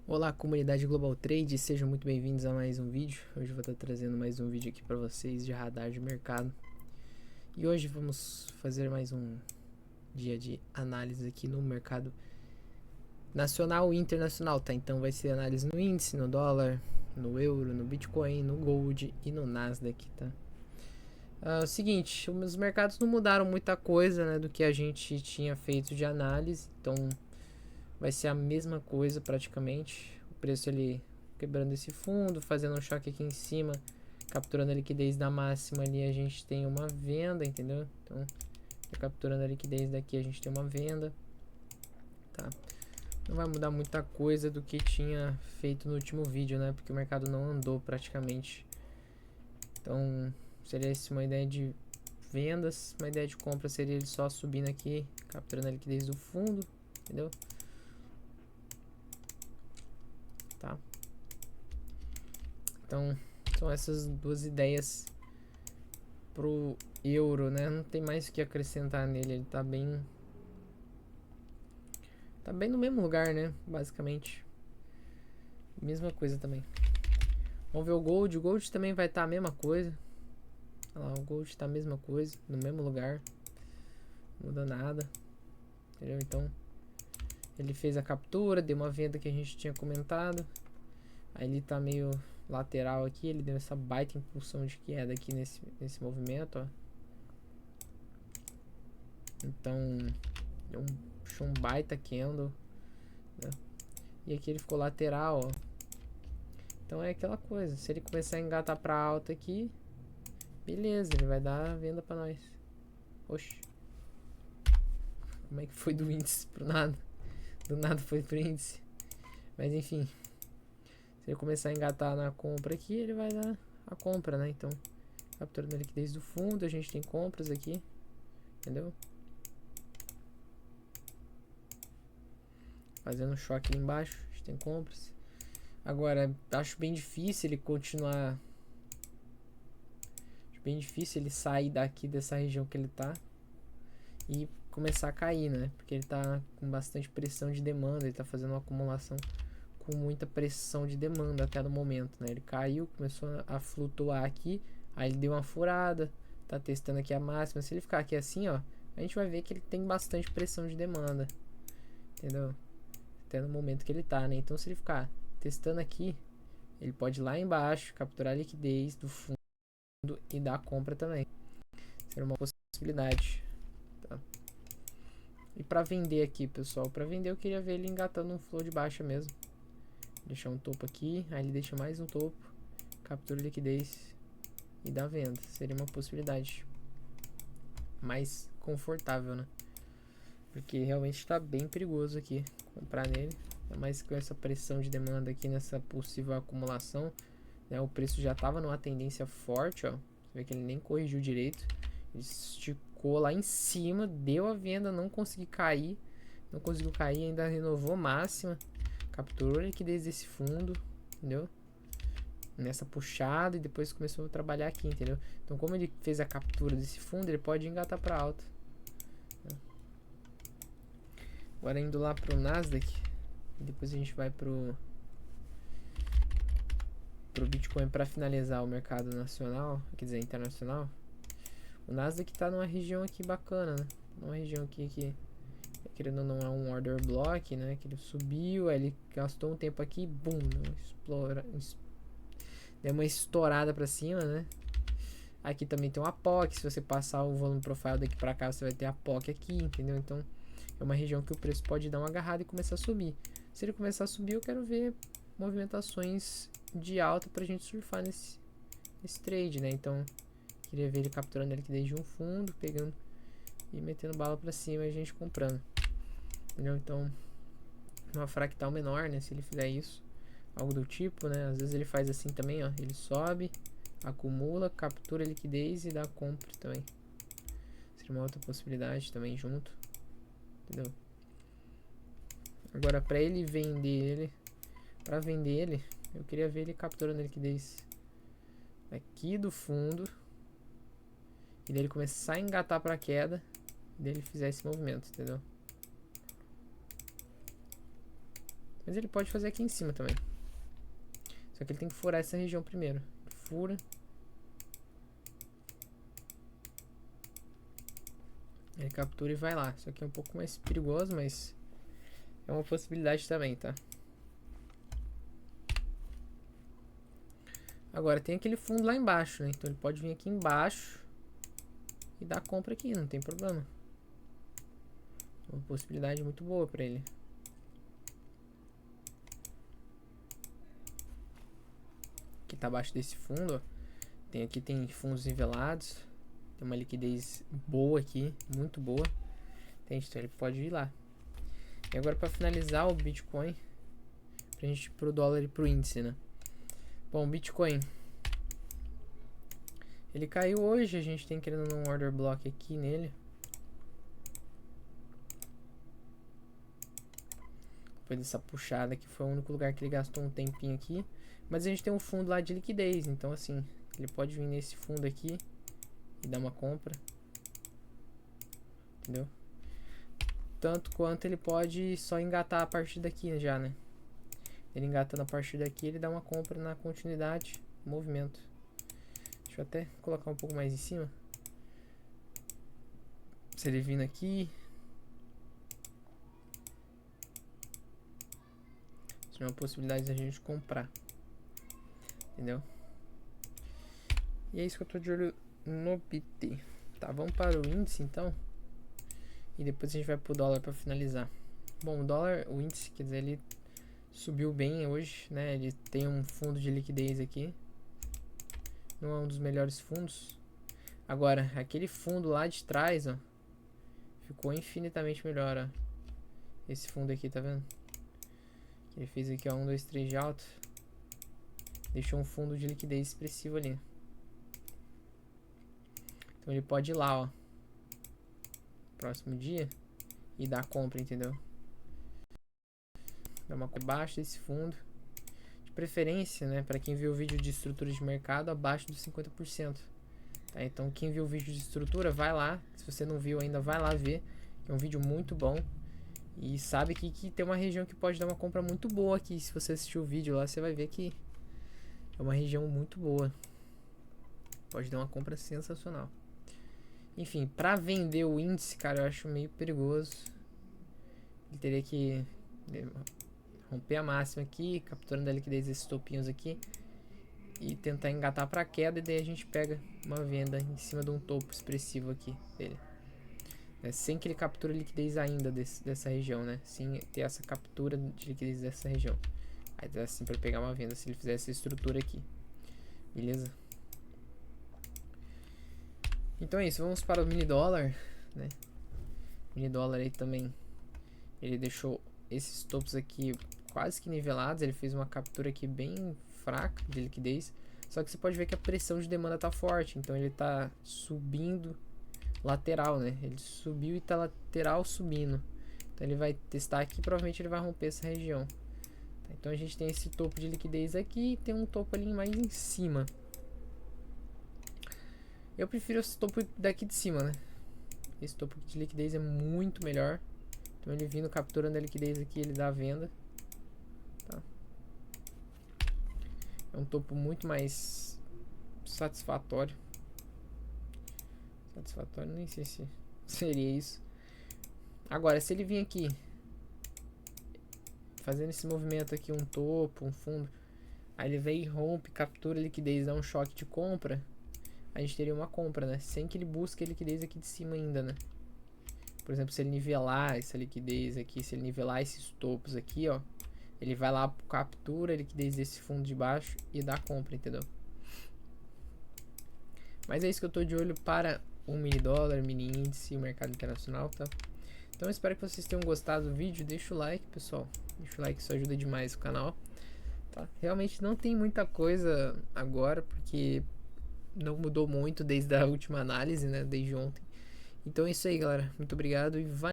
Olá, comunidade Global Trade, sejam muito bem-vindos a mais um vídeo. Hoje eu vou estar trazendo mais um vídeo aqui para vocês de radar de mercado. E hoje vamos fazer mais um dia de análise aqui no mercado nacional e internacional, tá? Então vai ser análise no índice, no dólar, no euro, no Bitcoin, no Gold e no Nasdaq, tá? Seguinte, os mercados não mudaram muita coisa, né, do que a gente tinha feito de análise, então vai ser a mesma coisa praticamente. O preço ele quebrando esse fundo, fazendo um choque aqui em cima, capturando a liquidez da máxima ali, a gente tem uma venda, entendeu? Então, capturando a liquidez daqui, a gente tem uma venda, tá? Não vai mudar muita coisa do que tinha feito no último vídeo, né? Porque o mercado não andou praticamente. Então, seria essa uma ideia de vendas, uma ideia de compra seria ele só subindo aqui, capturando a liquidez do fundo, entendeu? Tá? Então, são essas duas ideias pro euro, né? Não tem mais o que acrescentar nele, ele tá bem no mesmo lugar, né? Basicamente, mesma coisa também. Vamos ver o Gold também vai estar a mesma coisa. Olha lá, o Gold tá a mesma coisa, no mesmo lugar, não muda nada, entendeu? Então, ele fez a captura, deu uma venda que a gente tinha comentado. Aí ele tá meio lateral aqui, ele deu essa baita impulsão de queda aqui nesse movimento, ó. Então, puxou um baita candle, né? E aqui ele ficou lateral, ó. Então é aquela coisa, se ele começar a engatar pra alta aqui, beleza, ele vai dar a venda pra nós. Oxi. Como é que foi do índice pro nada? Do nada foi pro índice. Mas enfim, se ele começar a engatar na compra aqui, ele vai dar a compra, né? Então, capturando a liquidez do fundo, a gente tem compras aqui, entendeu? Fazendo choque ali embaixo, a gente tem compras. Agora, acho bem difícil ele continuar. Acho bem difícil ele sair daqui dessa região que ele tá e começar a cair, né? Porque ele tá com bastante pressão de demanda, ele tá fazendo uma acumulação com muita pressão de demanda até no momento, né? Ele caiu, começou a flutuar aqui, aí ele deu uma furada, tá testando aqui a máxima. Se ele ficar aqui assim, ó, a gente vai ver que ele tem bastante pressão de demanda, entendeu? Até no momento que ele tá, né? Então se ele ficar testando aqui, ele pode ir lá embaixo, capturar a liquidez do fundo e dar a compra também. Seria uma possibilidade, tá? E para vender aqui, pessoal, para vender eu queria ver ele engatando um flow de baixa mesmo. Deixar um topo aqui, aí ele deixa mais um topo, captura liquidez e dá venda. Seria uma possibilidade mais confortável, né? Porque realmente está bem perigoso aqui comprar nele. Mas com essa pressão de demanda aqui nessa possível acumulação, né? O preço já estava numa tendência forte, ó. Você vê que ele nem corrigiu direito. Ele esticou lá em cima, deu a venda, não conseguiu cair. Não conseguiu cair, ainda renovou máxima. Capturou a liquidez desse fundo, entendeu? Nessa puxada e depois começou a trabalhar aqui, entendeu? Então, como ele fez a captura desse fundo, ele pode engatar para alta. Agora indo lá pro Nasdaq, e depois a gente vai pro Bitcoin para finalizar o mercado nacional, quer dizer, internacional. O Nasdaq tá numa região aqui bacana, né? Uma região aqui que, querendo ou não, é um order block, né? Que ele subiu, aí ele gastou um tempo aqui, boom, deu uma estourada para cima, né? Aqui também tem uma POC, se você passar o volume profile daqui para cá, você vai ter a POC aqui, entendeu? Então, é uma região que o preço pode dar uma agarrada e começar a subir. Se ele começar a subir, eu quero ver movimentações de alta pra gente surfar nesse trade, né? Então, queria ver ele capturando a liquidez de um fundo, pegando e metendo bala pra cima e a gente comprando. Entendeu? Então, uma fractal menor, né? Se ele fizer isso, algo do tipo, né? Às vezes ele faz assim também, ó. Ele sobe, acumula, captura a liquidez e dá compra também. Seria uma outra possibilidade também junto. Entendeu? Agora, para ele vender ele, para vender ele, eu queria ver ele capturando a liquidez aqui do fundo e dele começar a engatar para queda e dele fizer esse movimento, entendeu? Mas ele pode fazer aqui em cima também. Só que ele tem que furar essa região primeiro. Fura. Ele captura e vai lá. Isso aqui é um pouco mais perigoso, mas é uma possibilidade também, tá? Agora tem aquele fundo lá embaixo, né? Então ele pode vir aqui embaixo e dar compra aqui, não tem problema. Uma possibilidade muito boa pra ele. Aqui tá abaixo desse fundo, ó. Aqui tem fundos nivelados. Tem uma liquidez boa aqui, muito boa. Então ele pode ir lá. E agora para finalizar o Bitcoin, pra gente ir pro dólar e pro índice, né? Bom, Bitcoin, ele caiu hoje, a gente tem querendo um order block aqui nele. Depois dessa puxada que foi o único lugar que ele gastou um tempinho aqui. Mas a gente tem um fundo lá de liquidez, então assim, ele pode vir nesse fundo aqui e dar uma compra. Entendeu? Tanto quanto ele pode só engatar a partir daqui já, né? Ele engatando a partir daqui, ele dá uma compra na continuidade, movimento. Deixa eu até colocar um pouco mais em cima. Se ele vindo aqui, isso é uma possibilidade da gente comprar. Entendeu? E é isso que eu tô de olho no BT. Tá, vamos para o índice então. E depois a gente vai pro dólar para finalizar. Bom, o dólar, o índice, quer dizer, ele subiu bem hoje, né? Ele tem um fundo de liquidez aqui. Não é um dos melhores fundos. Agora, aquele fundo lá de trás, ó, ficou infinitamente melhor, ó. Esse fundo aqui, tá vendo? Que ele fez aqui, ó, 1, 2, 3 de alto. Deixou um fundo de liquidez expressivo ali. Então ele pode ir lá, ó, próximo dia e dar compra, entendeu? Dá uma abaixo desse fundo. De preferência, né, para quem viu o vídeo de estrutura de mercado, abaixo dos 50%. Tá? Então quem viu o vídeo de estrutura, vai lá. Se você não viu ainda, vai lá ver. É um vídeo muito bom. E sabe que tem uma região que pode dar uma compra muito boa aqui. Se você assistir o vídeo lá, você vai ver que é uma região muito boa. Pode dar uma compra sensacional. Enfim, pra vender o índice, cara, eu acho meio perigoso. Ele teria que romper a máxima aqui, capturando a liquidez desses topinhos aqui, e tentar engatar pra queda, e daí a gente pega uma venda em cima de um topo expressivo aqui dele. Sem que ele capture a liquidez ainda dessa região, né? Sem ter essa captura de liquidez dessa região. Aí dá assim pra pegar uma venda se ele fizer essa estrutura aqui. Beleza? Então é isso, vamos para o mini dólar, né? Mini dólar aí também, ele deixou esses topos aqui quase que nivelados. Ele fez uma captura aqui bem fraca de liquidez, só que você pode ver que a pressão de demanda tá forte, então ele tá subindo lateral, né? Ele subiu e tá lateral subindo, então ele vai testar aqui, provavelmente ele vai romper essa região. Então a gente tem esse topo de liquidez aqui e tem um topo ali mais em cima. Eu prefiro esse topo daqui de cima, né? Esse topo de liquidez é muito melhor. Então ele vindo capturando a liquidez aqui, ele dá a venda. Tá? É um topo muito mais satisfatório. Satisfatório, nem sei se seria isso. Agora, se ele vir aqui fazendo esse movimento aqui, um topo, um fundo, aí ele vem e rompe, captura a liquidez, dá um choque de compra, a gente teria uma compra, né? Sem que ele busque a liquidez aqui de cima ainda, né? Por exemplo, se ele nivelar essa liquidez aqui, se ele nivelar esses topos aqui, ó, ele vai lá, captura a liquidez desse fundo de baixo e dá compra, entendeu? Mas é isso que eu tô de olho para o mini dólar, mini índice e o mercado internacional, tá? Então eu espero que vocês tenham gostado do vídeo. Deixa o like, pessoal. Deixa o like, isso ajuda demais o canal, tá? Realmente não tem muita coisa agora, porque não mudou muito desde a última análise, né? Desde ontem. Então é isso aí, galera. Muito obrigado e vai.